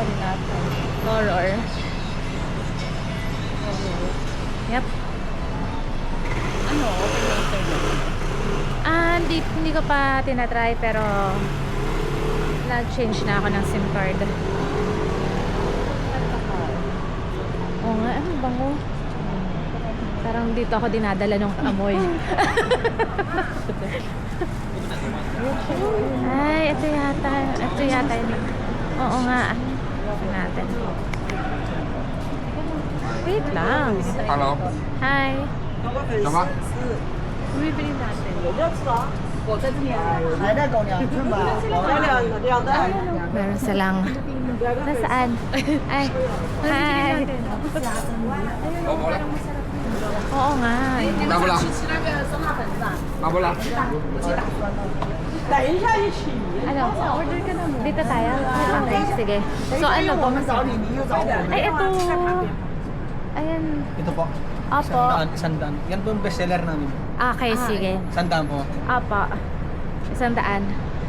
Sorry natin. Horror. Yep. Ano? Open na internet. Hindi ko pa tinatry pero nag-change na ako ng SIM card. Oo nga, ano bango? Parang dito ako dinadala ng amoy. Ay, ito yata yun. Oo nga. Ito natin. Wait lang. Hello， Hi. 什么？ Bumibili natin. Meron silang... Nasaan? Ay. Hi. Oo nga. 拿不拿？拿不拿？ Ano? Order ka na mo. Dito tayo? Okay, sige. So ano po? Ay, ito. Ayan. Ito po. Opo. Sandaan. Yan po yung bestseller namin. Okay, sige. Sandaan po. Opo. 100.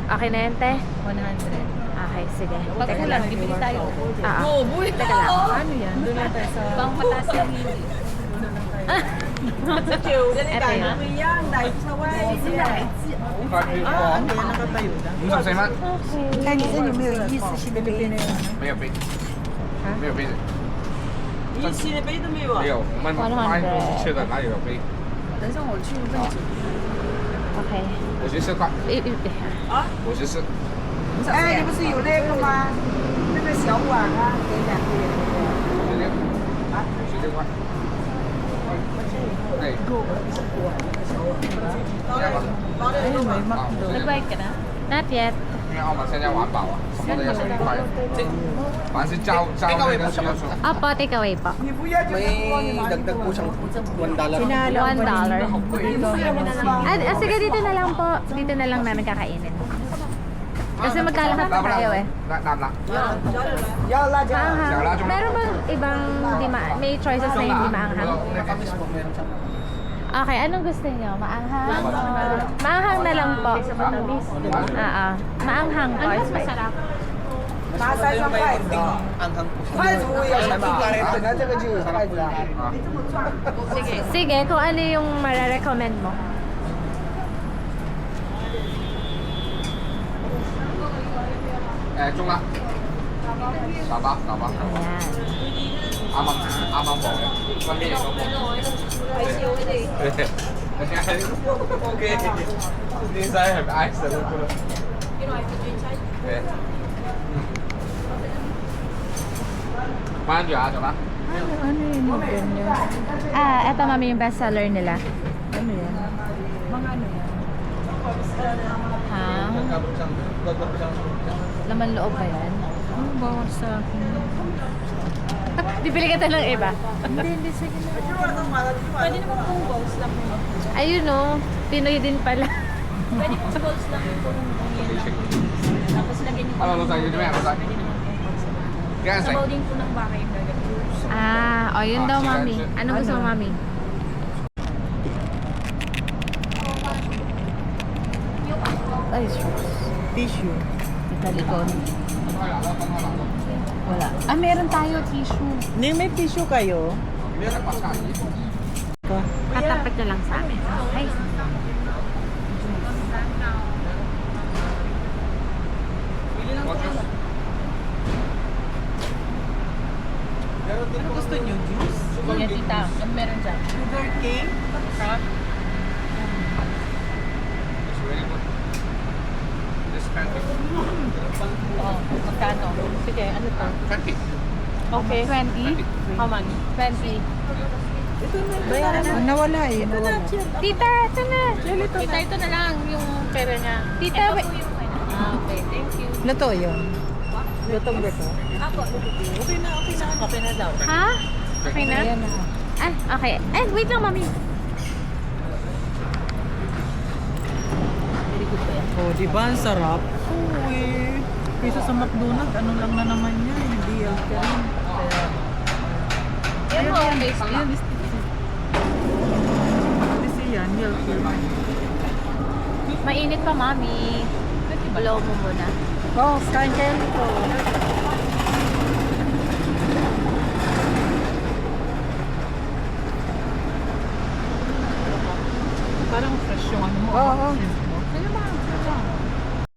Okay na yan, te? 100. Okay, sige. Pag Teka kulang, lang. bibili tayo. Teka lang. Ano yan? Doon lang tayo sa... Pang patas yung hindi. Ito yun. 你手谁吗？ 那你这里没有意式性的杯呢？没有杯，没有杯子，意式的杯都没有啊没？有，我们卖都是切的，哪里有杯？等一下我去问酒。 Okay. 54块，54。哎，你不是有那个吗？那个小碗啊，给2个人那个。 56块。对。 Nag-bike ka na? Not yet. 因为澳门现在玩饱啊，什么都要11块。凡是招那个需要说。 Opo, take away po. May dagdag po siyang $1. $1. Sige, dito na lang po. Dito na lang namin kakainin. Kasi magkalahat na tayo eh. 拿不拿？要辣椒。 Maanghang. Meron bang ibang may choices na hindi maanghang? Nakamis po, meron siyang Okay, anong gusto niyo? Maanghang? Maanghang na lang po. Oo. Maanghang po. Ano masarap? 拿3块子啊， anghang po siya. 筷子我也是，本来这个就有筷子啊。 Sige, kung ano yung mararecommend mo.中了。打包，打包。 Ayan. 啱啱冇嘅，分邊有冇？對。OK，呢仔係咪 ice 嗰個？對。翻住啊，做咩？ Ano yun yung ganyan? Eto mami yung bestseller nila. Ano yan? Mga ano yan? Ha? Gagawin po siyang Laman loob ba yan? Ano bawal sa akin? Bibili ka ta ng iba. Hindi, sige na. Pwede naman kung balls lang yun. Ayun no, Pinoy din pala. Pwede kung balls lang yun kung yan lang. Tapos lagyan niyo. Hello，老細，要做咩啊，老細？ Pwede naman kung balls lang. 幾間食？ Sabaw din po ng baka yung gagawin. O yun daw mami. Anong gusto mo mami? Ay, sus. Tissue. Italikon. Wala. Meron tayo tissue. Hindi, may tissue kayo. Tatapat na lang sa amin. Okay. Ano gusto niyo? Juice? Yan, tita. Ano meron dyan? Sugar cane? Ha? Oo. Magkano? Sige, ano to? 20. Okay. 20? How much? 20. Bayaran na. Nawala eh. Nawala. Tita, ito na. Tita, ito na lang yung pera niya. Tita, Ito po yung okay. Thank you. Luto yun. Lutong luto. Ako. Okay na, okay na. Okay na daw. Ha? Okay na? Ayan na. Okay. Wait lang mami. Very good po yan. Oh, di ba? Ang sarap. Oo eh. Kaysa sa McDonald's, ano lang na naman yan. Hindi yan. Yan mo, base Yan, kasi yan, healthy. Mainit pa mami. Blow mo muna. Oh, kain kayo nito. Parang fresh yung ano mo. Oo. Shrimp mo. Ano ba?